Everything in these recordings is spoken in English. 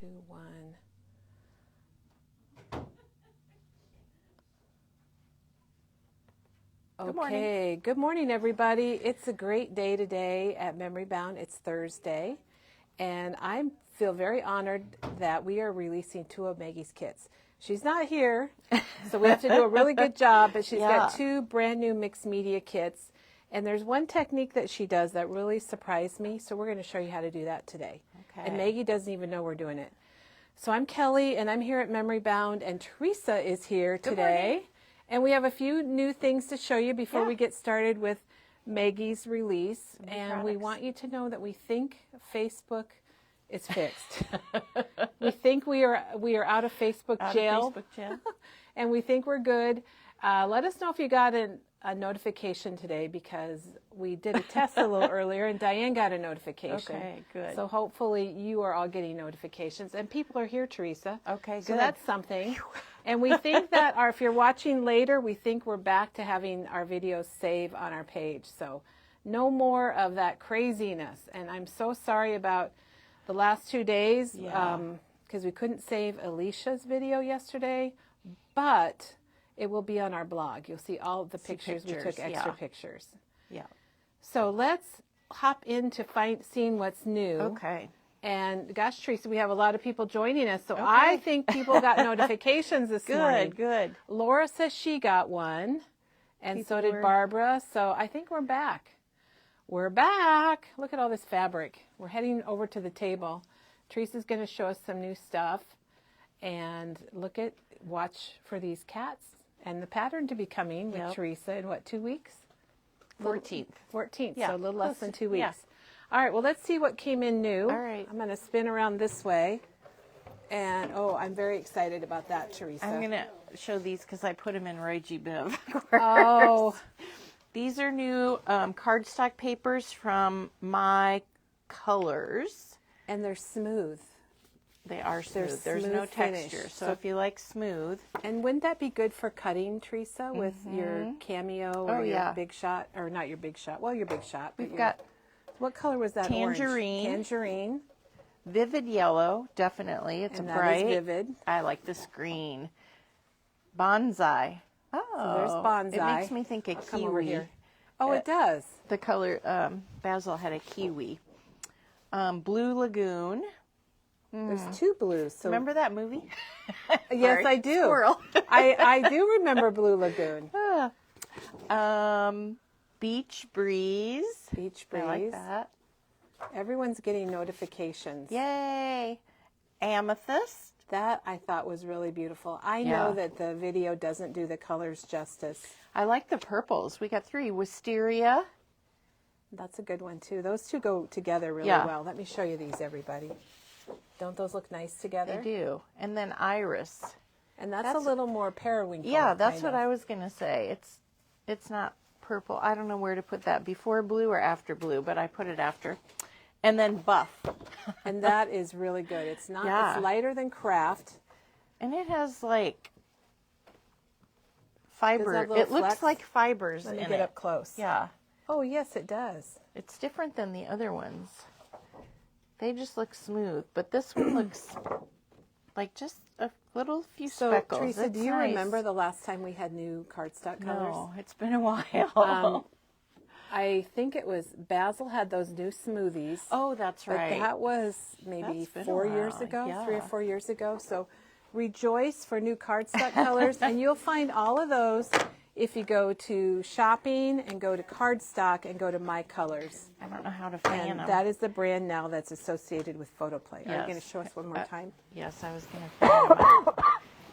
2, 1. Okay, good morning, everybody. It's a great day today at Memory Bound. It's Thursday, and I feel very honored that we are releasing 2 of Maggie's kits. She's not here, so we have to do a really good job, but she's got 2 brand new mixed media kits, and there's one technique that she does that really surprised me, so we're going to show you how to do that today. Okay. And Maggie doesn't even know we're doing it. So I'm Kelly, and I'm here at Memory Bound, and Teresa is here today. And we have a few new things to show you before we get started with Maggie's release. And we want you to know that we think Facebook is fixed. We think we are out of Facebook jail. And we think we're good. Let us know if you got a notification today, because we did a test a little earlier and Diane got a notification. Okay, good. So hopefully you are all getting notifications. And people are here, Teresa. Okay, good. So that's something. And we think that if you're watching later, we think we're back to having our videos save on our page. So no more of that craziness. And I'm so sorry about the last 2 days, because we couldn't save Alicia's video yesterday, but it will be on our blog. You'll see all of the pictures. We took extra pictures. Yeah. So let's hop into seeing what's new. Okay. And gosh, Teresa, we have a lot of people joining us. So I think people got notifications this morning. Good. Laura says she got one. And so did Barbara. So I think we're back. We're back. Look at all this fabric. We're heading over to the table. Teresa's going to show us some new stuff. And watch for these cats and the pattern to be coming with Teresa in 2 weeks? 14th. 14th, so a little less than 2 weeks. Yeah. All right, well, let's see what came in new. All right. I'm going to spin around this way. And, I'm very excited about that, Teresa. I'm going to show these because I put them in Roy G. Biv. These are new cardstock papers from My Colors. And they're smooth. They are smooth. There's no texture. So if you like smooth. And wouldn't that be good for cutting, Teresa, with your Cameo or your Big Shot? Or not your Big Shot. Well, your Big Shot. But what color was that? Tangerine. Orange? Tangerine. Vivid yellow, definitely. It's a bright. That is vivid. I like this green. Bonsai. Oh, so there's bonsai. It makes me think of kiwi. Come over here. Oh, it does. The color, Basil had a kiwi. Blue Lagoon. There's 2 blues. So remember that movie? Yes, I do. Squirrel. I do remember Blue Lagoon. Beach Breeze. Beach Breeze. I like that. Everyone's getting notifications. Yay. Amethyst. That I thought was really beautiful. I know that the video doesn't do the colors justice. I like the purples. We got 3. Wisteria. That's a good one, too. Those 2 go together really well. Let me show you these, everybody. Don't those look nice together? They do. And then Iris. And that's a little more periwinkle. Yeah, that's what I was going to say. It's not purple. I don't know where to put that, before blue or after blue, but I put it after. And then Buff. And that is really good. It's not. It's lighter than Craft. And it has like fiber. It looks like fibers in it. Let me get up close. Yeah. Oh, yes, it does. It's different than the other ones. They just look smooth, but this one looks like just a few speckles. So, Teresa, do you remember the last time we had new cardstock colors? No, it's been a while. I think it was Basil had those new smoothies. Oh, that's right. But that was maybe 4 years ago, 3 or 4 years ago. So rejoice for new cardstock colors, and you'll find all of those if you go to shopping and go to cardstock and go to My Colors. I don't know how to fan them. That is the brand now that's associated with Photoplay. Are you going to show us one more time? Yes, I was going to fan them.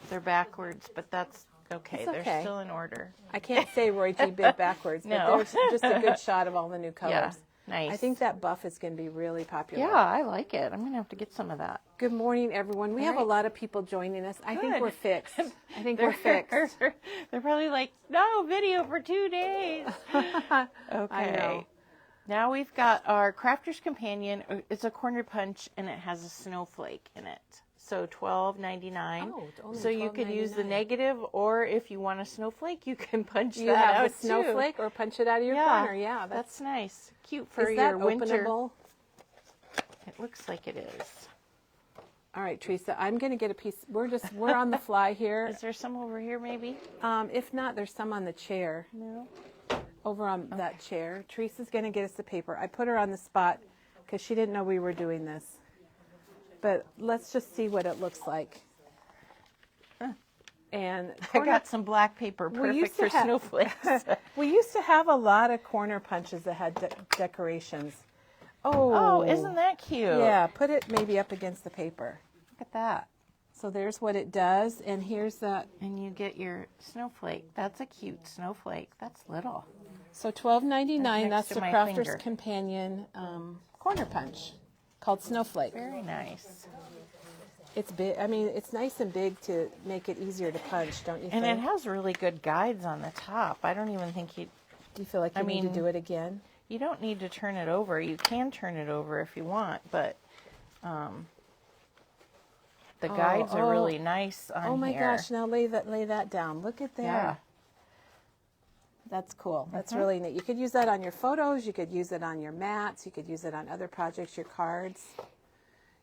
They're backwards, but that's okay. It's okay. They're still in order. I can't say Roy G. Biv backwards, but there's just a good shot of all the new colors. Yeah, nice. I think that Buff is going to be really popular. Yeah, I like it. I'm going to have to get some of that. Good morning, everyone. We have a lot of people joining us. I think we're fixed. I think we're fixed. They're probably like, no video for 2 days. Okay. I know. Now we've got our Crafter's Companion. It's a corner punch, and it has a snowflake in it. So $12.99. Oh, so you could use the negative, or if you want a snowflake, you can punch that out. You have a snowflake or punch it out of your corner. Yeah, that's nice. Cute for is your that winter. Openable? It looks like it is. All right, Teresa, I'm going to get a piece. We're on the fly here. Is there some over here maybe? If not, there's some on the chair. No. Over on that chair. Teresa's going to get us the paper. I put her on the spot because she didn't know we were doing this. But let's just see what it looks like. And I got some black paper, perfect for snowflakes. We used to have a lot of corner punches that had decorations. Oh, isn't that cute? Yeah, put it maybe up against the paper. Look at that. So there's what it does, and here's that. And you get your snowflake. That's a cute snowflake. That's little. So $12.99. That's the my Crafter's finger. Companion corner punch called Snowflake. Very nice. It's big. I mean, it's nice and big to make it easier to punch, don't you think? And it has really good guides on the top. I don't even think Do you feel like you need to do it again? You don't need to turn it over. You can turn it over if you want, but the guides are really nice on here. Oh my gosh! Now lay that down. Look at there. Yeah. That's cool. That's really neat. You could use that on your photos. You could use it on your mats. You could use it on other projects, your cards.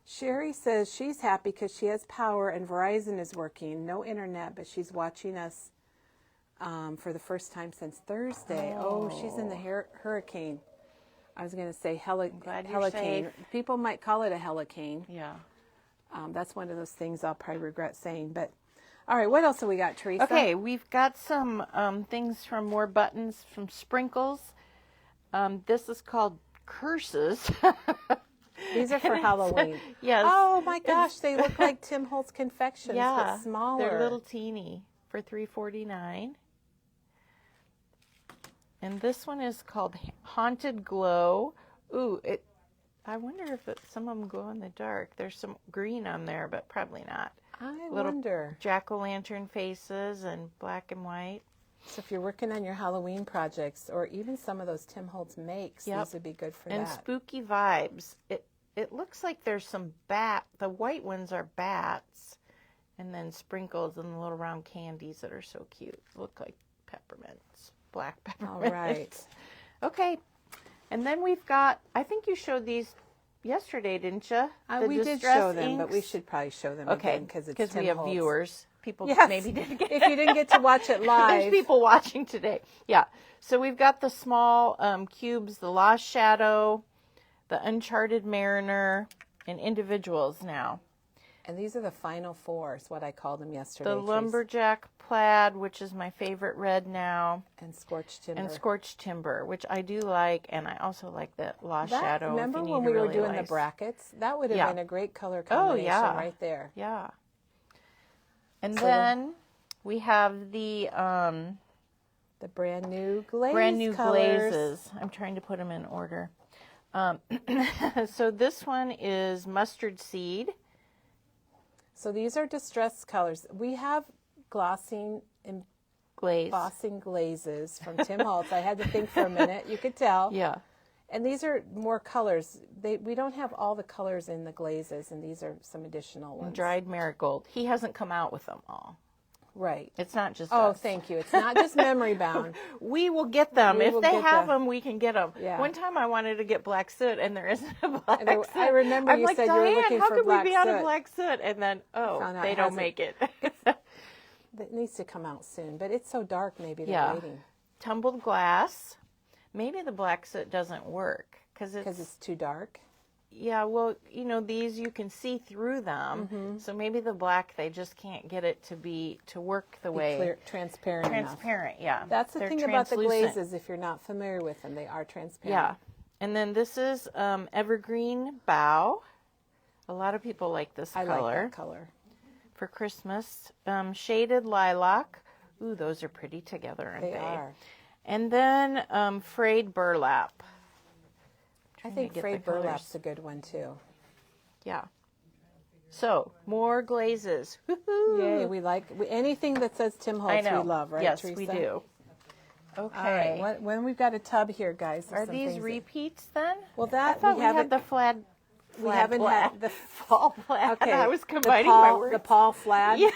Sherry says she's happy because she has power and Verizon is working. No internet, but she's watching us for the first time since Thursday. Oh, she's in the hurricane. I was going to say glad you're helicane. safe. People might call it a helicane. Yeah. That's one of those things I'll probably regret saying. But all right, what else have we got, Teresa? Okay, we've got some things from more buttons from Sprinkles. This is called Curses. These are for Halloween. Yes. Oh my gosh, they look like Tim Holtz confections, but smaller. They're little teeny for $3.49. And this one is called Haunted Glow. Ooh, I wonder if some of them glow in the dark. There's some green on there, but probably not. I Little wonder. jack-o'-lantern faces and black and white. So if you're working on your Halloween projects, or even some of those Tim Holtz makes, these would be good for and that. spooky vibes. It looks like there's some the white ones are bats, and then sprinkles and the little round candies that are so cute. Look like peppermints, black peppermints. All right. Okay. And then we've got, I think you showed these yesterday, didn't you? We did show them, but we should probably show them again because we have viewers. People maybe didn't get if you didn't get to watch it live. There's people watching today. Yeah. So we've got the small cubes, the Lost Shadow, the Uncharted Mariner, and individuals now. And these are the final four, is what I called them yesterday. The Lumberjack Plaid, which is my favorite red now. And Scorched Timber. And Scorched Timber, which I do like, and I also like the Lost Shadow. Remember when we were doing the brackets? That would have been a great color combination right there. Yeah. And then we have the brand new glaze glazes. I'm trying to put them in order. So this one is Mustard Seed. So these are distressed colors. We have glossing glazes from Tim Holtz. I had to think for a minute. You could tell. Yeah. And these are more colors. We don't have all the colors in the glazes, and these are some additional ones. And dried marigold. He hasn't come out with them all. Right. It's not just Oh, us. thank you. It's not just memory bound. We will get them. If they have them, we can get them. Yeah. One time I wanted to get black soot, and there isn't a black soot. I remember I'm you like, said Diane, you were looking how for could black we be out soot? of black soot? And then, they don't make it. It needs to come out soon, but it's so dark. Maybe they're waiting. Tumbled glass. Maybe the black soot doesn't work because it's too dark. Yeah, well, these you can see through them, so maybe the black they just can't get it to work the way clear, transparent enough. Yeah. That's the thing about the glazes. If you're not familiar with them, they are transparent. Yeah, and then this is evergreen bough. A lot of people like this color. I like that color for Christmas. Shaded lilac. Ooh, those are pretty together, aren't they? They are. And then frayed burlap. I think frayed burlap's a good one too. Yeah. So, more glazes. Woo-hoo. Yay, we like anything that says Tim Holtz we love, right, yes, Teresa? we do. Okay. All right, when we've got a tub here, guys. Are these repeats then? Well, I thought we had the plaid. We haven't had the fall plaid. Okay. I was combining my words. The Paul Flad. Yes.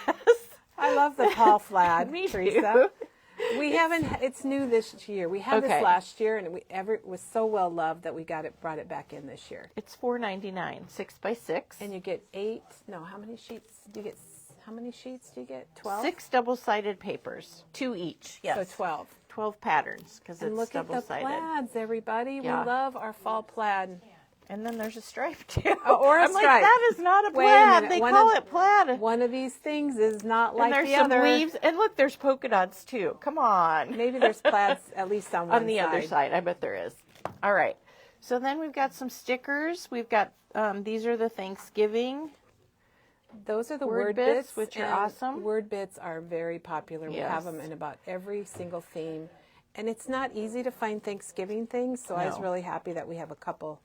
I love the Paul Flad, Me Teresa. too. We haven't. It's new this year. We had Okay. this last year, and it was so well loved that we brought it back in this year. It's $4.99, 6x6. And you get 8. No, how many sheets do you get? How many sheets do you get? 12. 6 double-sided papers, 2 each. Yes. So 12. 12 patterns because And it's look at the double-sided. plaids, everybody. Yeah. We love our fall plaid. And then there's a stripe too. Or a I'm stripe. like, that is not a Wait a plaid. minute. They One call of- it plaid. One of these things is not like and there's the some other. leaves. And look, there's polka dots too. Come on. Maybe there's plaids at least on one On the other side, I bet there is. All right. So then we've got some stickers. We've got, these are the Thanksgiving. Those are the Word word bits, bits, which are and awesome. Word bits are very popular. We have Yes. them in about every single theme. And it's not easy to find Thanksgiving things, so I was No. really happy that we have a couple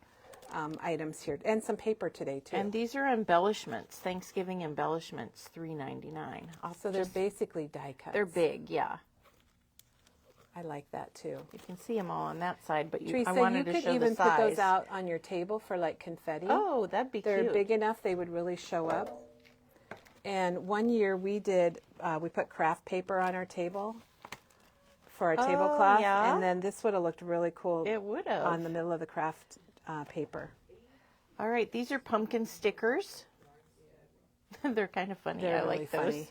items here. And some paper today, too. And these are embellishments, Thanksgiving embellishments, $3.99. So they're basically die cuts. They're big, yeah. I like that, too. You can see them all on that side, but Teresa, I wanted you to could show even the size. put those out on your table for like confetti. Oh, that'd be They're cute. big enough they would really show up. And one year we did, we put craft paper on our table for our tablecloth. yeah? And then this would have looked really cool It would have. on the middle of the craft paper. All right, these are pumpkin stickers. They're kind of funny. They're I really like those. funny.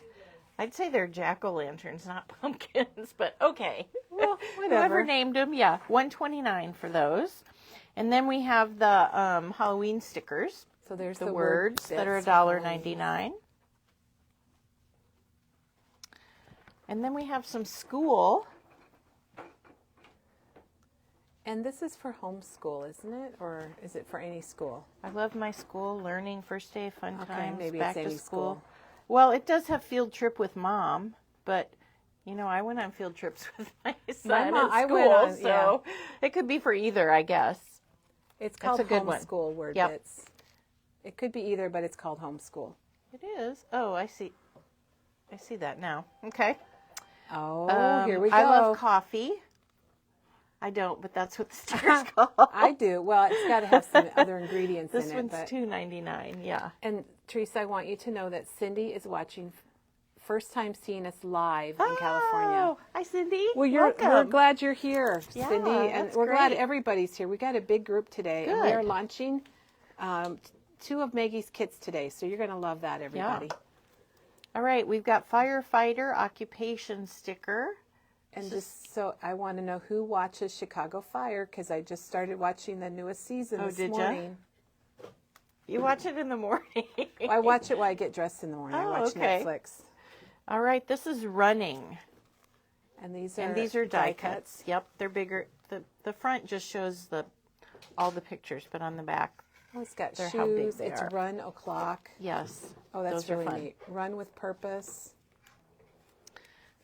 I'd say they're jack-o'-lanterns, not pumpkins, but okay. Well, Whoever whatever. named them, yeah, $1.29 for those. And then we have the Halloween stickers, So there's the the words that are bits. $1.99. And then we have some school. And this is for homeschool, isn't it? Or is it for any school? I love my school, learning, first day, fun Okay, times, maybe back it's to any school. school. Well, it does have field trip with mom, but you know, I went on field trips with my son mom- at I school, went on, so it could be for either, I guess. It's That's called a good one. homeschool word Yep. bits. It could be either, but it's called homeschool. It is. Oh, I see. I see that now. Okay. Oh, here we go. I love coffee. I don't, but that's what the sticker's called. I do. Well, it's got to have some other ingredients This in it. one's But $2.99. Yeah. And Teresa, I want you to know that Cindy is watching, first time seeing us live in California. Oh, hi, Cindy. Well, we're Welcome. glad you're here, Yeah, Cindy, and that's we're glad great. everybody's here. We got a big group today, and we Good. are launching 2 of Maggie's kits today. So you're going to love that, everybody. All right, we've got firefighter occupation sticker. And just so I want to know who watches Chicago Fire, because I just started watching the newest season Oh, this did ya? morning. You watch it in the morning. I watch it while I get dressed in the morning. I Oh, watch okay. Netflix. All right, this is running. And these are die cuts. Yep, they're bigger. The front just shows all the pictures, but on the back, Oh, it's got They're how big shoes. they It's are. run o'clock. yes. Oh, that's those are really fun. neat. Run with purpose.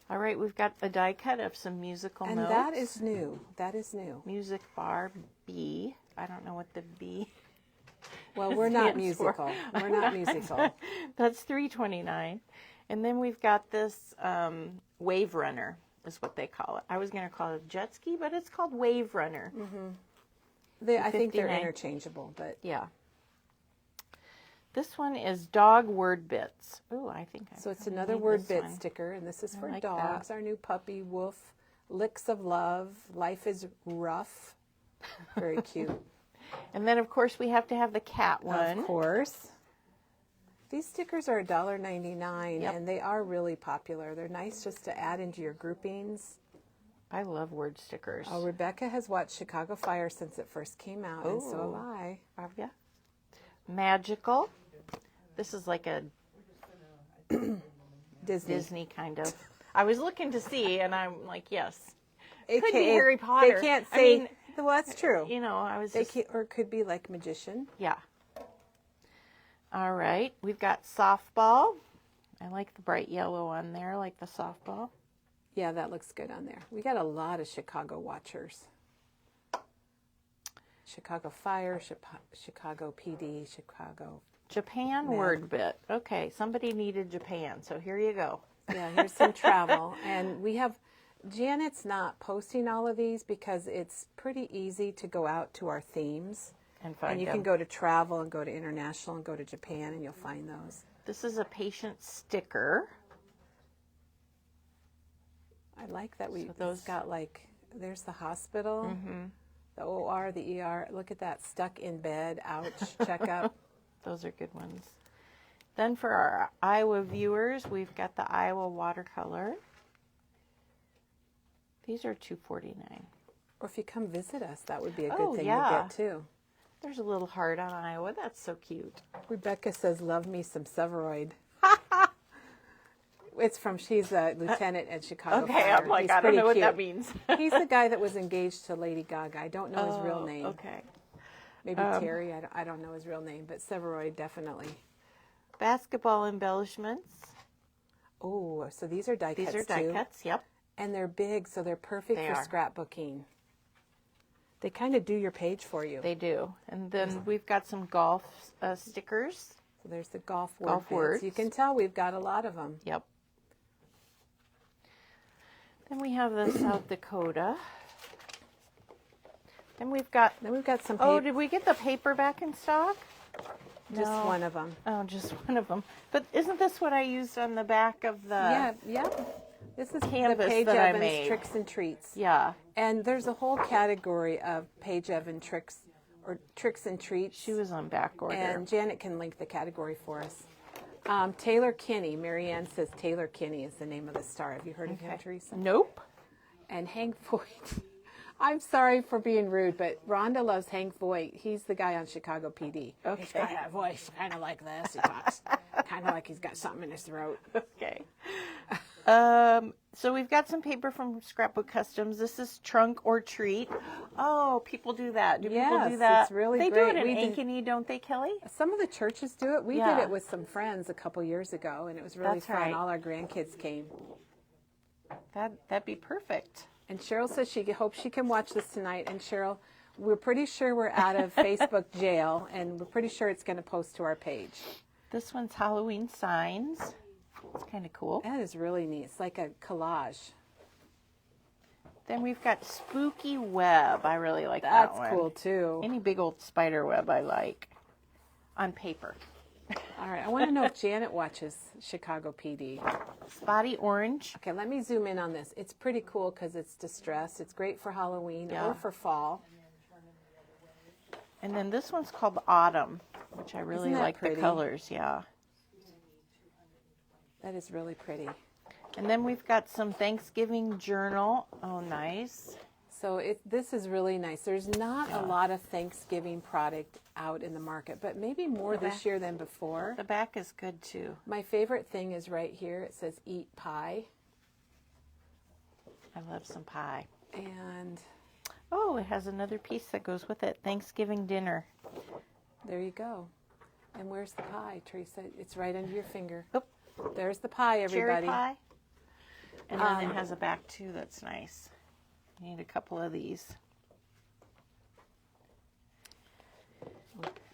All right, we've got a die cut of some musical And notes. that is new. That is new. Music bar B. I don't know what the B. Well, we're not stands for. musical. We're not musical. That's $3.29. And then we've got this wave runner is what they call it. I was going to call it jet ski, but it's called wave runner. I think they're 59. interchangeable, but Yeah. This one is dog word bits. Oh, I think I so it's probably another need word this bit one. sticker, and this is for like dogs. that. Our new puppy, Wolf. Licks of love. Life is rough. Very cute. And then, of course, we have to have the cat one. Of course. These stickers are $1.99, Yep. and they are really popular. They're nice just to add into your groupings. I love word stickers. Oh, Rebecca has watched Chicago Fire since it first came out, and so have Oh. I. Yeah. Magical. This is like a Disney kind of. I was looking to see, and I'm like, yes. It Could be can't- Harry Potter. They can't I say. mean, well, that's true. You know, I was They just, can, or it could be like magician. yeah. All right, we've got softball. I like the bright yellow on there, like the softball. Yeah, that looks good on there. We got a lot of Chicago watchers. Chicago Fire, Chicago PD, Chicago. Japan word bit. Okay, somebody needed Japan, so here you go. Yeah, here's some travel. And we have, Janet's not posting all of these because it's pretty easy to go out to our themes. And find And you them. can go to travel and go to international and go to Japan and you'll find those. This is a patient sticker. I like that So those got like, there's the hospital, the OR, the ER. Look at that, stuck in bed, ouch, checkup. Those are good ones. Then for our Iowa viewers, we've got the Iowa watercolor. These are $2.49. Or if you come visit us, that would be a good Oh, thing yeah. to get too. There's a little heart on Iowa. That's so cute. Rebecca says, love me some Severoid. She's a lieutenant at Chicago Okay, Fire. I'm like, He's I don't pretty know what cute. that means. He's the guy that was engaged to Lady Gaga. I don't know his real name. Okay. Maybe Terry. I don't know his real name, but Severoid definitely. Basketball embellishments. Oh, so these are die cuts These are die too. cuts, yep. And they're big, so they're perfect They for are. scrapbooking. They kind of do your page for you. They do. And then we've got some golf stickers. So there's the golf Golf words. words. You can tell we've got a lot of them. Yep. Then we have the South Dakota. Then we've got, some oh, paper. did we get the paper back in stock? Just No. one of them. Oh, just one of them. But isn't this what I used on the back of the... Yeah. This is Canvas the Paige that I Evans made. Tricks and Treats. Yeah. And there's a whole category of Paige Evans tricks and treats. She was on back order. And Janet can link the category for us. Taylor Kinney. Marianne says Taylor Kinney is the name of the star. Have you heard of him, Teresa? Nope. And Hank Voigt. I'm sorry for being rude, but Rhonda loves Hank Voigt. He's the guy on Chicago PD. Okay. He's got a voice kind of like this. He talks kind of like he's got something in his throat. Okay. So we've got some paper from Scrapbook Customs. This is Trunk or Treat. Oh, people do that. Do people Yes, do that? it's really they great. do it We in did- Ankeny, don't they, Kelly? Some of the churches do it. We did Yeah. it with some friends a couple years ago, and it was really That's fun. right. All our grandkids came. That'd be perfect. And Cheryl says she hopes she can watch this tonight. And Cheryl, we're pretty sure we're out of Facebook jail, and we're pretty sure it's going to post to our page. This one's Halloween signs. It's kind of cool. That is really neat. It's like a collage. Then we've got Spooky Web. I really like That's that one. cool, too. Any big old spider web I like. On paper. All right. I want to know if Janet watches Chicago PD. Spotty Orange. Okay, let me zoom in on this. It's pretty cool because it's distressed. It's great for Halloween Yeah. or for fall. And then this one's called Autumn, which I really Isn't that like pretty? the colors, yeah. That is really pretty. And then we've got some Thanksgiving journal. Oh, nice. So this is really nice. There's not a lot of Thanksgiving product out in the market, but maybe more this year than before. The back is good too. My favorite thing is right here. It says eat pie. I love some pie. And Oh, it has another piece that goes with it. Thanksgiving dinner. there you go. And where's the pie, Teresa? It's right under your finger. Oop. There's the pie, everybody. Cherry pie. And then it has a back too that's nice. You need a couple of these.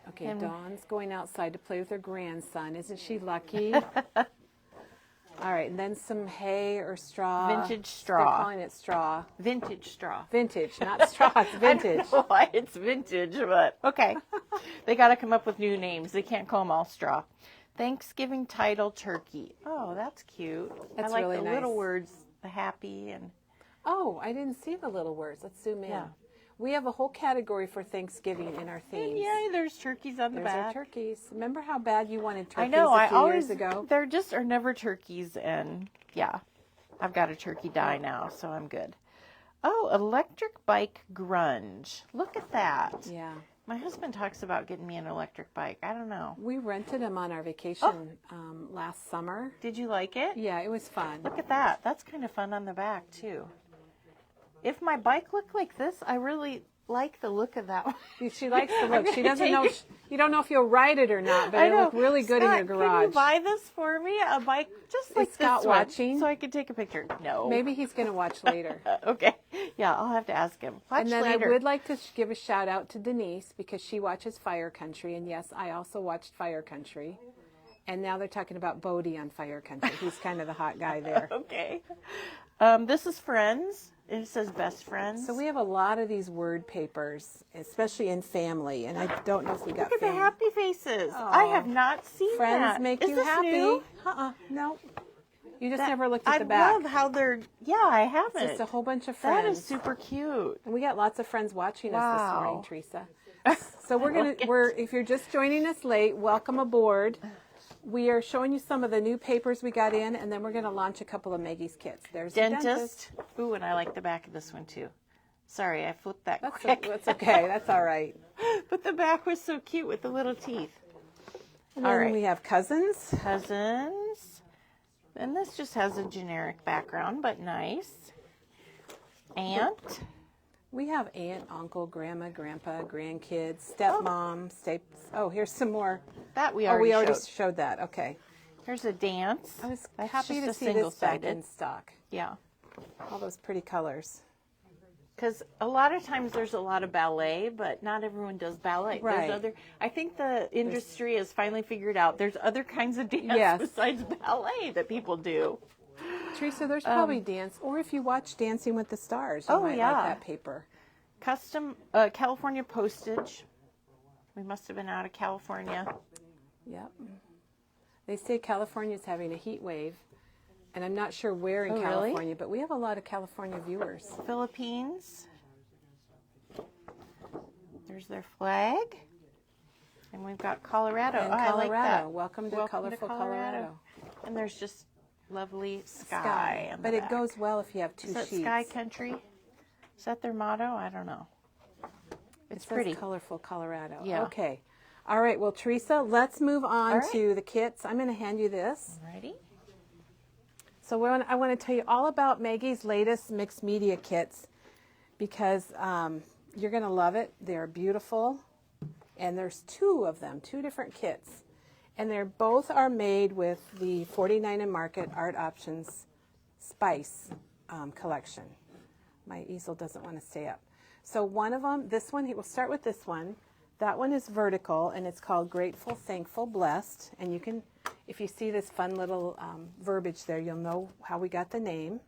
Okay, And- Dawn's going outside to play with her grandson. Isn't she lucky? All right, and then some hay or straw. Vintage straw. They're calling it straw. Vintage straw. Vintage, not straw, it's vintage. I don't know why it's vintage, but okay. They got to come up with new names. They can't call them all straw. Thanksgiving title turkey. Oh, that's cute. That's I like really the nice. little words, the happy and Oh, I didn't see the little words. Let's zoom in. Yeah. We have a whole category for Thanksgiving in our themes. yay, there's turkeys on the There's our back. turkeys. Remember how bad you wanted turkeys I know. a I few always years ago? there just are never turkeys, and yeah, I've got a turkey die now, so I'm good. Oh, electric bike grunge. Look at that. Yeah. My husband talks about getting me an electric bike. I don't know. We rented them on our vacation last summer. Did you like it? Yeah, it was fun. Look at that. That's kind of fun on the back, too. If my bike looked like this, I really like the look of that one. She likes the look. She doesn't take know. it. You don't know if you'll ride it or not, but I it'll know. look really good in Scott, your garage. Can you buy this for me? A bike just like Scott this one, watching? so I can take a picture. No. Maybe he's going to watch later. Okay. Yeah, I'll have to ask him. Watch And then later. I would like to give a shout out to Denise because she watches Fire Country. And yes, I also watched Fire Country. And now they're talking about Bodie on Fire Country. He's kind of the hot guy there. Okay. This is Friends. It says Best Friends. So we have a lot of these word papers, especially in family. And I don't know if we got Look at the family. happy faces. I have not seen Friends that. make Is you this happy. new? No. You just never looked at the back. I love how they're, I haven't. It's just a whole bunch of friends. That is super cute. And we got lots of friends watching us this morning, Teresa. So if you're just joining us late, welcome aboard. We are showing you some of the new papers we got in, and then we're going to launch a couple of Maggie's kits. There's Dentist. Ooh, and I like the back of this one too. Sorry, I flipped that quick. That's okay. That's all right. But the back was so cute with the little teeth. And then we have cousins. Cousins. And this just has a generic background, but nice. Aunt. We have aunt, uncle, grandma, grandpa, grandkids, stepmom, Oh, here's some more. That we already showed that. Okay. Here's a dance. I was That's happy just to a see this back single-sided. in stock. Yeah. All those pretty colors. Because a lot of times there's a lot of ballet, but not everyone does ballet. Right. I think the industry has finally figured out there's other kinds of dance besides ballet that people do. Teresa, there's probably dance, or if you watch Dancing with the Stars, you might like that paper. Custom California postage. We must have been out of California. Yep. They say California's having a heat wave, and I'm not sure where in California, really? but we have a lot of California viewers. Philippines. There's their flag. And we've got Colorado. And I Colorado. like that. Welcome to colorful Colorado. And there's just lovely sky. But it goes well if you have two sheets. Is that Sky Country? Is that their motto? I don't know. It's pretty. Colorful Colorado. Yeah. Okay. All right. Well, Teresa, let's move on to the kits. I'm going to hand you this. Ready? So I want to tell you all about Maggie's latest mixed media kits because you're going to love it. They're beautiful. And there's two of them, two different kits. And they're both are made with the 49 and Market Art Options Spice collection. My easel doesn't want to stay up. So one of them, this one, we'll start with this one. That one is vertical, and it's called Grateful, Thankful, Blessed. And you can, if you see this fun little verbiage there, you'll know how we got the name.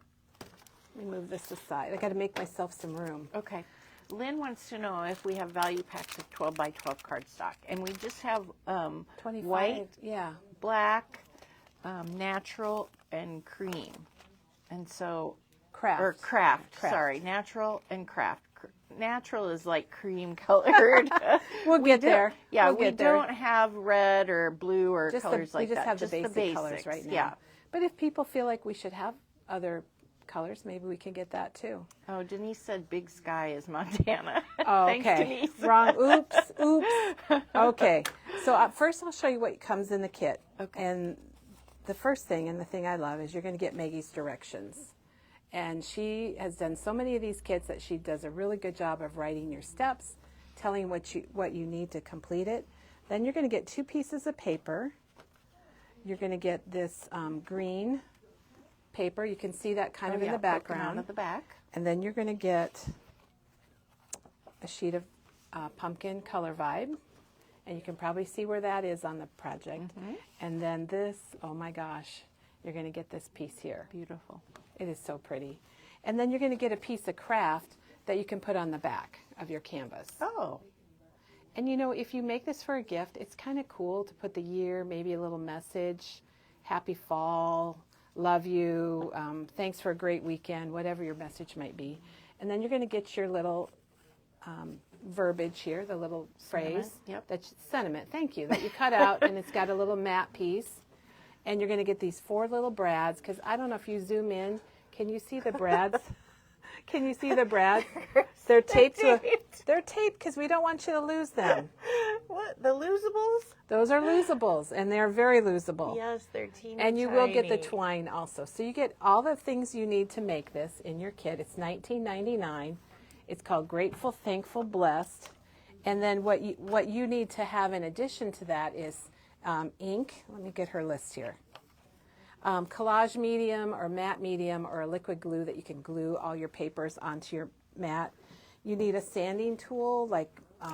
Let me move this aside. I got to make myself some room. Okay. Lynn wants to know if we have value packs of 12 by 12 cardstock. And we just have 25, white, black, natural, and cream. And so... Craft. Sorry, natural and craft. Natural is like cream colored. We'll get there. Yeah, we don't have red or blue or colors like that. We just have the basics. basic colors right now. Yeah. But if people feel like we should have other colors, maybe we can get that too. Oh, Denise said Big Sky is Montana. Oh, Thanks, okay. Denise. Wrong. Oops. Okay. So first I'll show you what comes in the kit. Okay. And the first thing, and the thing I love, is you're going to get Maggie's directions. And she has done so many of these kits that she does a really good job of writing your steps, telling what you need to complete it. Then you're going to get 2 pieces of paper. You're going to get this green paper. You can see that kind of in the background. Out of the back. And then you're going to get a sheet of pumpkin color vibe. And you can probably see where that is on the project. Mm-hmm. And then this, oh my gosh, you're going to get this piece here. Beautiful. It is so pretty. And then you're going to get a piece of craft that you can put on the back of your canvas. Oh. And you know, if you make this for a gift, it's kind of cool to put the year, maybe a little message, happy fall, love you, thanks for a great weekend, whatever your message might be. And then you're going to get your little verbiage here, the little phrase, sentiment, thank you, that you cut out, and it's got a little matte piece. And you're going to get these 4 little brads, because I don't know if you zoom in. Can you see the brads? Can you see the brads? They're taped they're taped because we don't want you to lose them. What? The losables? Those are losables, and they're very loseable. Yes, they're teeny And you tiny. will get the twine also. So you get all the things you need to make this in your kit. It's $19.99. It's called Grateful, Thankful, Blessed. And then what you need to have in addition to that is ink. Let me get her list here. Collage medium or matte medium or a liquid glue that you can glue all your papers onto your mat. You need a sanding tool, like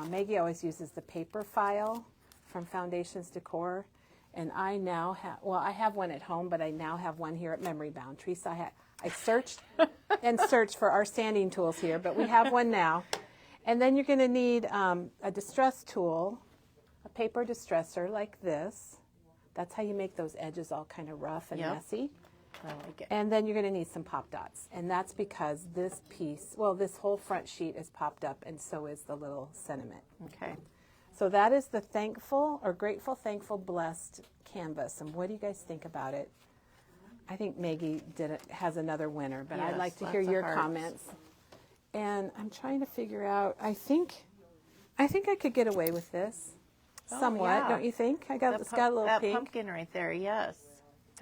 Maggie always uses the paper file from Foundations Decor. And I now have, I have one at home, but I now have one here at Memory Bound. Teresa, I searched and searched for our sanding tools here, but we have one now. And then you're going to need a distress tool, a paper distressor like this. That's how you make those edges all kind of rough and messy. I like it. And then you're going to need some pop dots. And that's because this piece, well, this whole front sheet is popped up, and so is the little sentiment. Okay. So that is the thankful or grateful, thankful, blessed canvas. And what do you guys think about it? I think Maggie has another winner, but I'd Yes, like to lots hear of your hearts. comments. And I'm trying to figure out, I think I could get away with this Oh, somewhat, yeah. don't you think? It's got a little that pink. pumpkin right there, yes.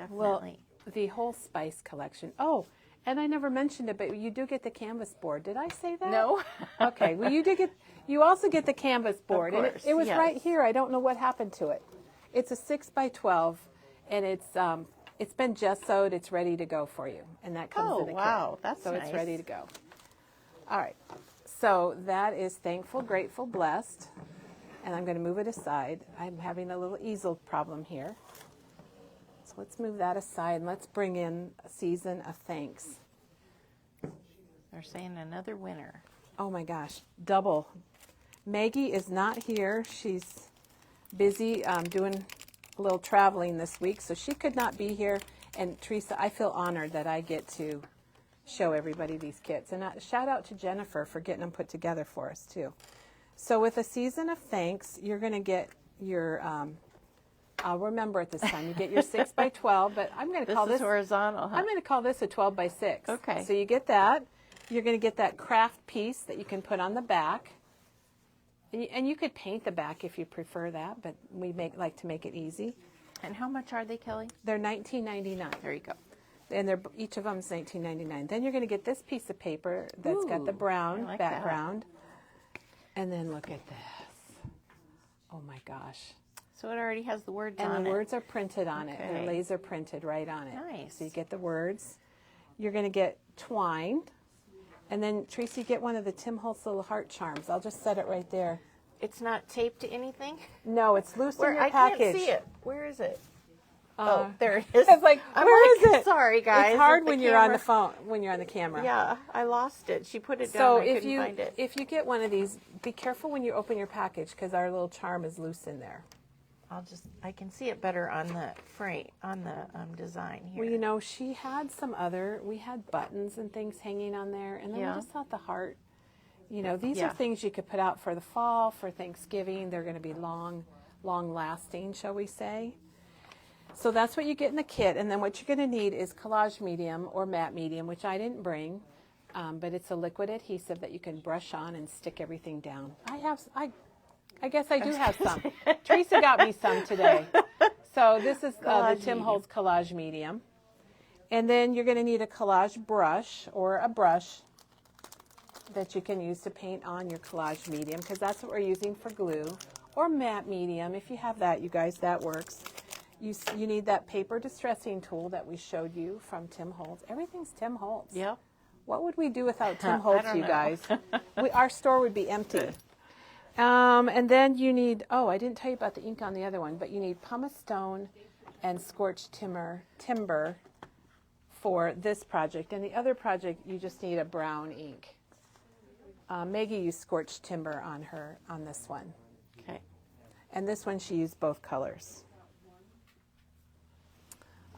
Well, Definitely. the whole spice collection. Oh, and I never mentioned it, but you do get the canvas board. Did I say that? No. Okay. Well, you also get the canvas board, and course, it was yes. right here. I don't know what happened to it. It's a 6x12, and it's been gessoed. It's ready to go for you, and that comes in the kit. Wow, that's so nice. it's ready to go. All right. So that is thankful, grateful, blessed, and I'm going to move it aside. I'm having a little easel problem here. So let's move that aside, and let's bring in a season of thanks. They're saying another winner. Oh my gosh, double. Maggie is not here. She's busy doing a little traveling this week, so she could not be here. And Teresa, I feel honored that I get to show everybody these kits. And shout out to Jennifer for getting them put together for us too. So with a season of thanks, you're going to get your, I'll remember it this time, you get your 6x12, but I'm going to call This is this horizontal, huh? I'm going to call this a 12x6. Okay. So you get that. You're going to get that craft piece that you can put on the back. And you could paint the back if you prefer that, but we like to make it easy. And how much are they, Kelly? They're $19.99. There you go. And each of them is $19.99. Then you're going to get this piece of paper that's got the Ooh, brown I like background. And then look at this. Oh my gosh. So it already has the words on it. And the words are printed on it. They're Okay. laser printed right on it. Nice. So you get the words. You're going to get twine. And then, Tracy, get one of the Tim Holtz little heart charms. I'll just set it right there. It's not taped to anything? No, it's loose in your I package. can't see it. Where is it? Oh, there it is. It's like, I'm where like, is it? Sorry, guys. It's hard with the when you're on the camera. phone, when you're on the camera. Yeah, I lost it. She put it down. So I couldn't find it. if you get one of these, be careful when you open your package because our little charm is loose in there. I can see it better on the frame, on the design here. Well, she had we had buttons and things hanging on there, and then Yeah. we just thought the heart. These Yeah. are things you could put out for the fall, for Thanksgiving. They're going to be long lasting, shall we say. So that's what you get in the kit. And then what you're going to need is collage medium or matte medium, which I didn't bring, but it's a liquid adhesive that you can brush on and stick everything down. I guess I do have some. Teresa got me some today. So this is the Collage Tim medium. Holtz collage medium. And then you're going to need a collage brush or a brush that you can use to paint on your collage medium, because that's what we're using for glue, or matte medium. If you have that, you guys, that works. You need that paper distressing tool that we showed you from Tim Holtz. Everything's Tim Holtz. Yep. What would we do without Tim Holtz, don't you know. guys? Our store would be empty. And then you need, I didn't tell you about the ink on the other one, but you need pumice stone and scorched timber for this project. And the other project, you just need a brown ink. Maggie used scorched timber on this one. Okay. And this one, she used both colors.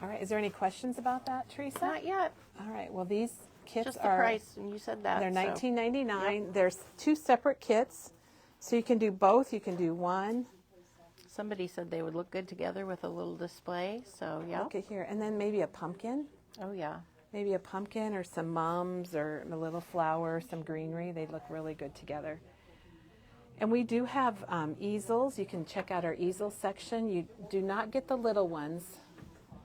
All right, is there any questions about that, Teresa? Not yet. All right, well, these kits Just the are... price, and you said that. They're so. $19.99. There's two separate kits, so you can do both. You can do one. Somebody said they would look good together with a little display, so yeah. Look at here, and then maybe a pumpkin. Oh yeah. Maybe a pumpkin or some mums or a little flower, some greenery. They'd look really good together. And we do have easels. You can check out our easel section. You do not get the little ones.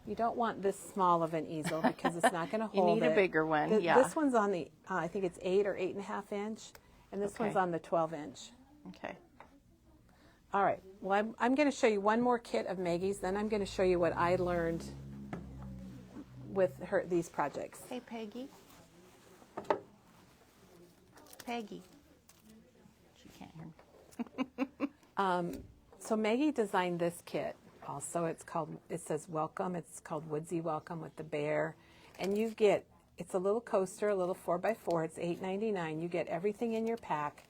You don't want this small of an easel because it's not going to You hold it. need a bigger one, yeah. This one's on the, I think it's 8 or 8.5 inch, and this one's Okay. on the 12 inch. Okay. All right, well, I'm going to show you one more kit of Maggie's, then I'm going to show you what I learned with these projects. Hey, Peggy. Peggy. She can't hear me. So Maggie designed this kit also. It says welcome. It's called Woodsy Welcome with the bear. And it's a little coaster, a little 4x4. It's $8.99. You get everything in your pack.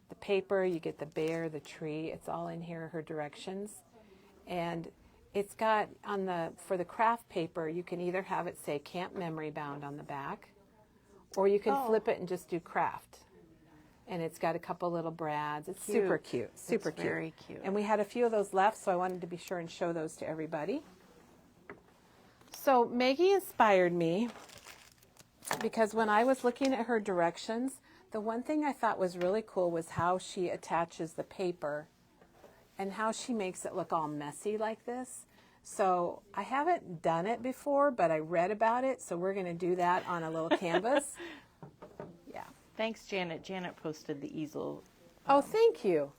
The paper, you get the bear, the tree. It's all in here, her directions. And it's got for the craft paper, you can either have it say Camp Memory Bound on the back, or you can flip it and just do craft. And it's got a couple little brads. It's super cute, super cute. Very cute. And we had a few of those left, so I wanted to be sure and show those to everybody. So Maggie inspired me because when I was looking at her directions, the one thing I thought was really cool was how she attaches the paper and how she makes it look all messy like this. So I haven't done it before, but I read about it, so we're going to do that on a little canvas. Yeah. Thanks, Janet. Janet posted the easel. Oh, thank you.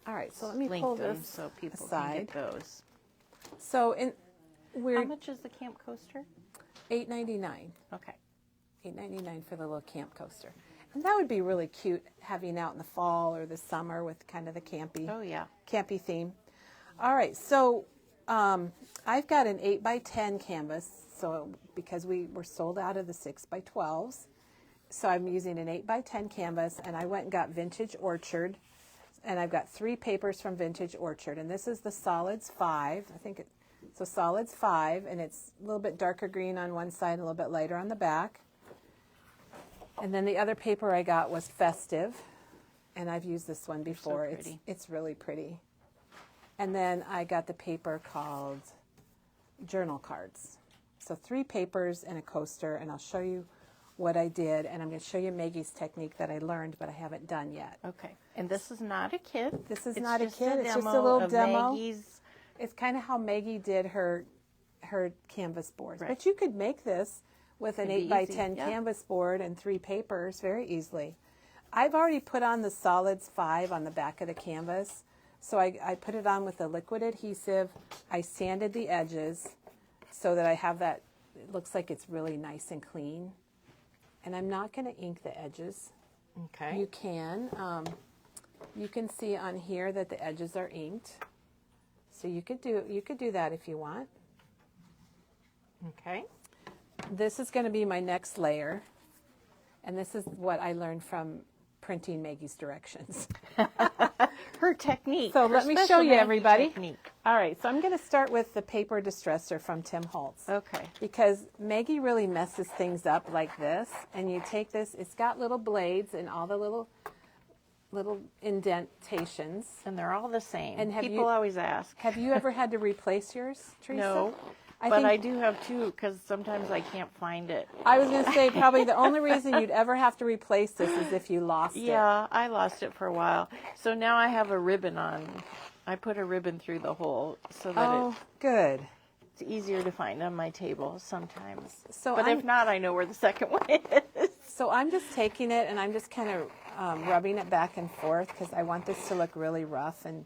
All right, so let me pull them this so people aside. can get those. So How much is the camp coaster? $8.99. Okay. $8.99 for the little camp coaster. And that would be really cute having out in the fall or the summer with kind of the campy theme. All right, so I've got an 8x10 canvas, so because we were sold out of the 6x12s. So I'm using an 8x10 canvas, and I went and got Vintage Orchard, and I've got 3 papers from Vintage Orchard, and this is the Solids 5. I think it's a Solids 5, and it's a little bit darker green on one side, a little bit lighter on the back. And then the other paper I got was Festive, and I've used this one before. So it's really pretty. And then I got the paper called Journal Cards. So 3 papers and a coaster, and I'll show you what I did, and I'm going to show you Maggie's technique that I learned, but I haven't done yet. Okay. And this is not a kit. This is not a kit. It's just a little demo. It's kind of how Maggie did her canvas boards. Right. But you could make this with an 8x10 Yep. canvas board and 3 papers very easily. I've already put on the Solids 5 on the back of the canvas. So I put it on with a liquid adhesive. I sanded the edges so that I have that, it looks like it's really nice and clean. And I'm not going to ink the edges. Okay. You can see on here that the edges are inked. So you could do that if you want. Okay. This is going to be my next layer. And this is what I learned from printing Maggie's directions. Her technique. So her let me special show you, Maggie everybody. technique. All right, so I'm going to start with the paper distresser from Tim Holtz. Okay. Because Maggie really messes things up like this. And you take this, it's got little blades and all the little indentations. And they're all the same. And people always ask. Have you ever had to replace yours, Teresa? No. But I do have 2 because sometimes I can't find it. I was going to say probably the only reason you'd ever have to replace this is if you lost it. Yeah, I lost it for a while. So now I have a ribbon on. I put a ribbon through the hole so that good. it's easier to find on my table sometimes. So but if not, I know where the second one is. So I'm just taking it and I'm just kind of rubbing it back and forth because I want this to look really rough. And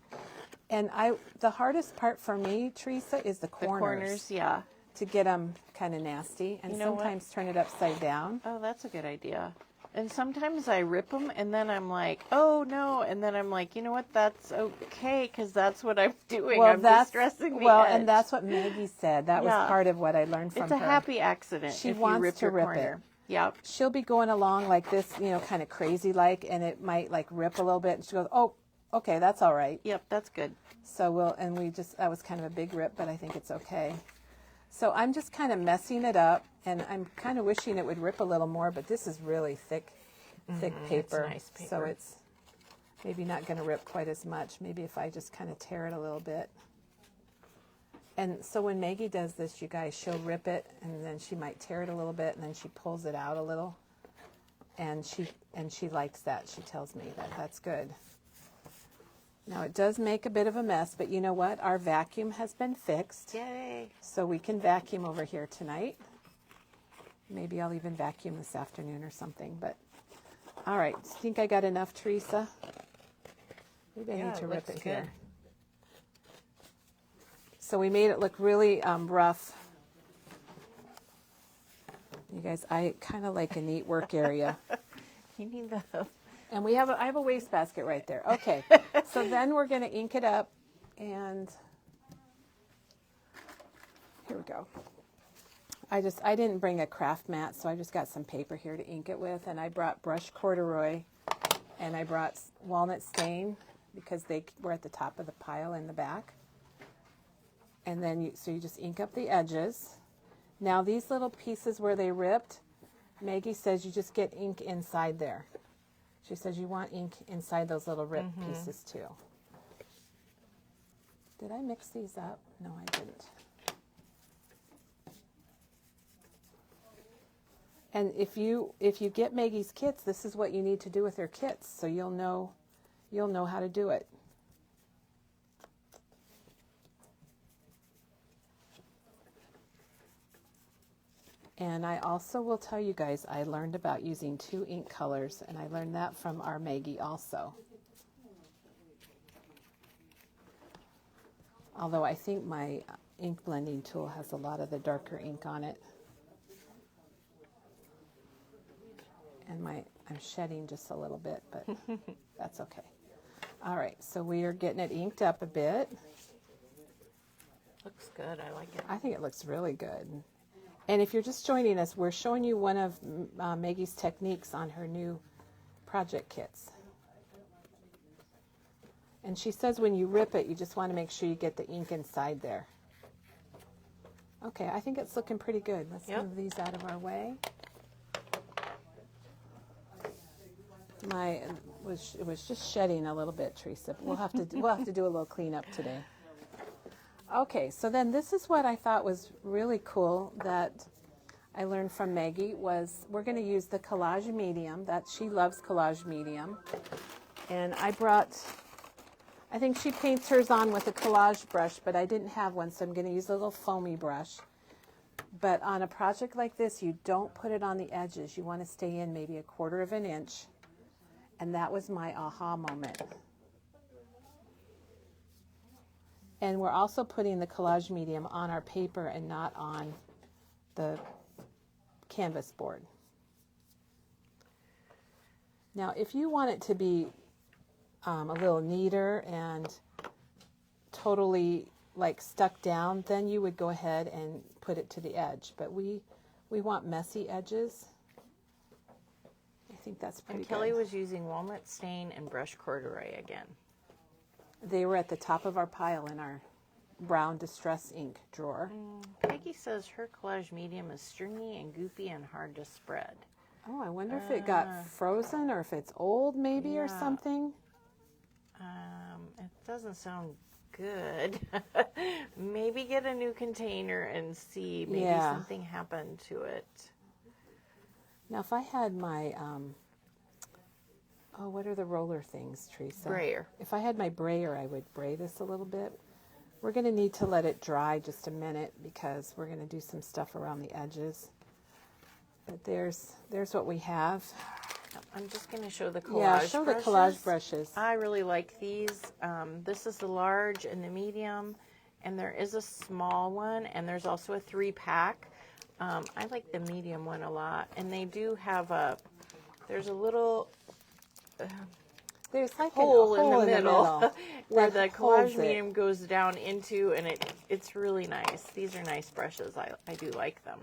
the hardest part for me, Teresa, is the corners. The corners, yeah. To get them kind of nasty and sometimes turn it upside down. Oh, that's a good idea. And sometimes I rip them and then I'm like, oh no. And then I'm like, you know what? That's okay because that's what I'm doing. Well, I'm distressing the edge. And that's what Maggie said. That was part of what I learned from her. It's a happy accident She if wants you rip to your rip corner. it. Yep. She'll be going along like this, kind of crazy like, and it might like rip a little bit. And she goes, oh, okay, that's all right. Yep, that's good. So that was kind of a big rip, but I think it's okay. So I'm just kind of messing it up, and I'm kind of wishing it would rip a little more, but this is really thick paper. It's nice paper. So it's maybe not going to rip quite as much. Maybe if I just kind of tear it a little bit. And so when Maggie does this, you guys, she'll rip it, and then she might tear it a little bit, and then she pulls it out a little. And she likes that. She tells me that that's good. Now it does make a bit of a mess, but you know what? Our vacuum has been fixed. Yay. So we can vacuum over here tonight. Maybe I'll even vacuum this afternoon or something. But all right, think I got enough, Teresa? Maybe I need to rip it here. So we made it look really rough. You guys, I kind of like a neat work area. You need the... And I have a wastebasket right there. Okay, so then we're going to ink it up, and here we go. I didn't bring a craft mat, so I just got some paper here to ink it with, and I brought brushed corduroy, and I brought walnut stain because they were at the top of the pile in the back. And then so you just ink up the edges. Now these little pieces where they ripped, Maggie says you just get ink inside there. She says you want ink inside those little ripped pieces too. Did I mix these up? No, I didn't. And if you get Maggie's kits, this is what you need to do with her kits, so you'll know how to do it. And I also will tell you guys, I learned about using 2 ink colors, and I learned that from our Maggie also. Although I think my ink blending tool has a lot of the darker ink on it. And I'm shedding just a little bit, but that's okay. All right, so we are getting it inked up a bit. Looks good. I like it. I think it looks really good. And if you're just joining us, we're showing you one of Maggie's techniques on her new project kits. And she says when you rip it, you just want to make sure you get the ink inside there. Okay, I think it's looking pretty good. Let's move these out of our way. It was just shedding a little bit, Teresa. We'll have to do a little cleanup today. Okay, so then this is what I thought was really cool that I learned from Maggie was we're going to use the collage medium. That she loves collage medium, and I think she paints hers on with a collage brush, but I didn't have one, so I'm going to use a little foamy brush. But on a project like this, you don't put it on the edges. You want to stay in maybe 1/4 of an inch. And that was my aha moment. And we're also putting the collage medium on our paper and not on the canvas board. Now, if you want it to be a little neater and totally like stuck down, then you would go ahead and put it to the edge. But we want messy edges. I think that's pretty good. And Kelly was using walnut stain and brush corduroy again. They were at the top of our pile in our brown distress ink drawer. Maggie says her collage medium is stringy and goofy and hard to spread. Oh, I wonder if it got frozen or if it's old maybe or something. It doesn't sound good. Maybe get a new container and see. Maybe something happened to it. Now, if I had my, what are the roller things, Teresa? Brayer. If I had my brayer, I would bray this a little bit. We're going to need to let it dry just a minute because we're going to do some stuff around the edges. But there's what we have. I'm just going to show the collage brushes. Yeah, show the collage brushes. I really like these. This is the large and the medium, and there is a small one, and there's also a 3-pack. I like the medium one a lot, and they do have there's a little there's like hole in the middle where the collage it. medium goes down into, and it's really nice. These are nice brushes. I do like them.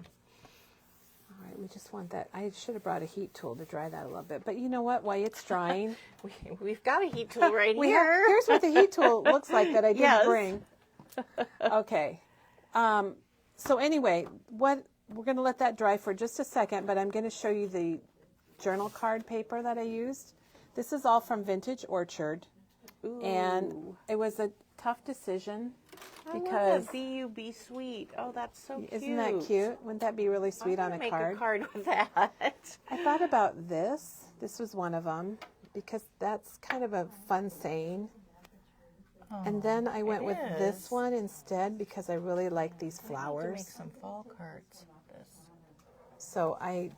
All right, we just want that. I should have brought a heat tool to dry that a little bit, but you know what? While it's drying, we've got a heat tool right here. Here's what the heat tool looks like that I didn't bring. Okay. So anyway, we're going to let that dry for just a second, but I'm going to show you the journal card paper that I used. This is all from Vintage Orchard. Ooh. And it was a tough decision because I love that B-U-B sweet. Oh, that's so cute. Isn't that cute? Wouldn't that be really sweet on a make card? a card with that. I thought about this. This was one of them because that's kind of a fun saying. And then I went with this one instead because I really like these flowers. I need to make some fall cards with this. So I'm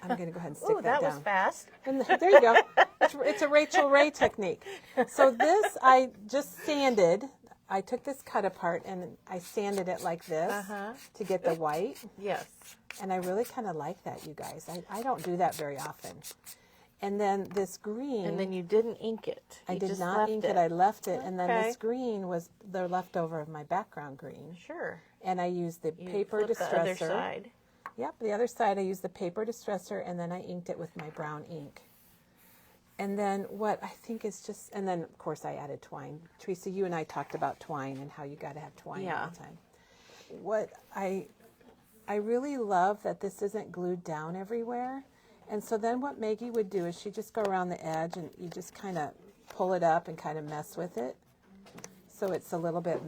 going to go ahead and stick Ooh, that down. that was fast. And there you go. It's a Rachel Ray technique. So this I just sanded. I took this cut apart and I sanded it like this to get the white. Yes. And I really kind of like that, you guys. I don't do that very often. And then this green. And then you didn't ink it. I did not ink it. I left it. And then this green was the leftover of my background green. Sure. And I used the paper distressor. The other side. Yep, the other side I used the paper distressor and then I inked it with my brown ink. And then what I think is just, and then of course I added twine. Teresa, you and I talked about twine and how you got to have twine all the time. What I really love that this isn't glued down everywhere. And so then what Maggie would do is she'd just go around the edge and you just kind of pull it up and kind of mess with it. So it's a little bit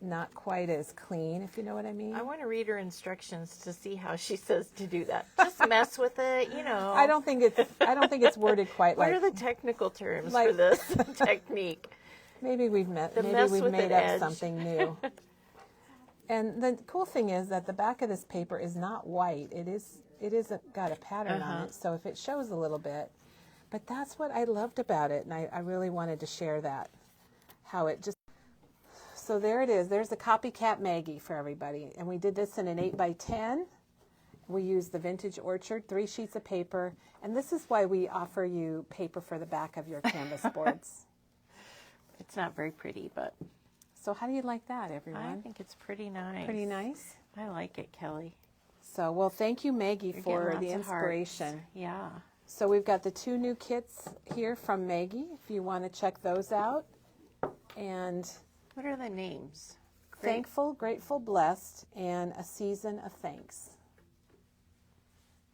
not quite as clean, if you know what I mean. I want to read her instructions to see how she says to do that. Just mess with it, you know. I don't think it's worded quite what like. are the technical terms for this technique? Maybe we've made up something new. And the cool thing is that the back of this paper is not white. It is got a pattern on it, so if it shows a little bit. But that's what I loved about it, and I really wanted to share that. How it just. So there it is. There's the copycat Maggie for everybody. And we did this in an 8x10. We used the Vintage Orchard, 3 sheets of paper. And this is why we offer you paper for the back of your canvas boards. It's not very pretty, but. So how do you like that, everyone? I think it's pretty nice. Pretty nice? I like it, Kelly. So, well, thank you, Maggie, for the inspiration. Yeah. So we've got the 2 new kits here from Maggie, if you want to check those out. And what are the names? Thankful, Grateful, Blessed, and A Season of Thanks.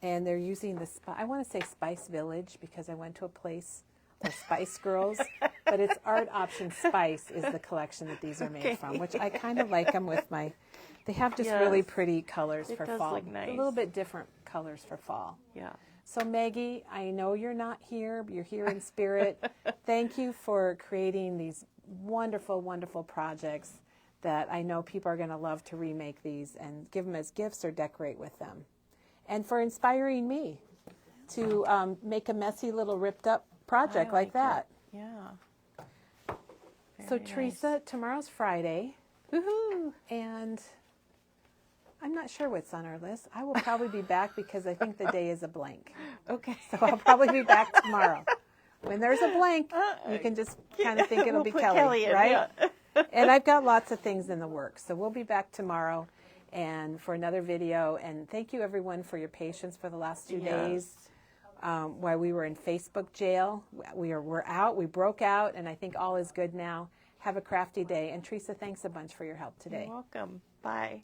And they're using the, I want to say Spice Village because I went to a place, the Spice Girls, but it's Art Option Spice is the collection that these are made from, which I kind of like them with my, they have just really pretty colors for fall. Look nice. A little bit different colors for fall. Yeah. So Maggie, I know you're not here, but you're here in spirit. Thank you for creating these wonderful, wonderful projects that I know people are going to love to remake these and give them as gifts or decorate with them. And for inspiring me to make a messy little ripped up project like that. It. Yeah. So Teresa, tomorrow's Friday. Woohoo! And I'm not sure what's on our list. I will probably be back because I think the day is a blank. Okay. So I'll probably be back tomorrow. When there's a blank, you can just kind of think it'll be Kelly, in, right? Yeah. And I've got lots of things in the works. So we'll be back tomorrow and for another video. And thank you, everyone, for your patience for the last 2 days while we were in Facebook jail. We're out. We broke out, and I think all is good now. Have a crafty day. And Teresa, thanks a bunch for your help today. You're welcome. Bye.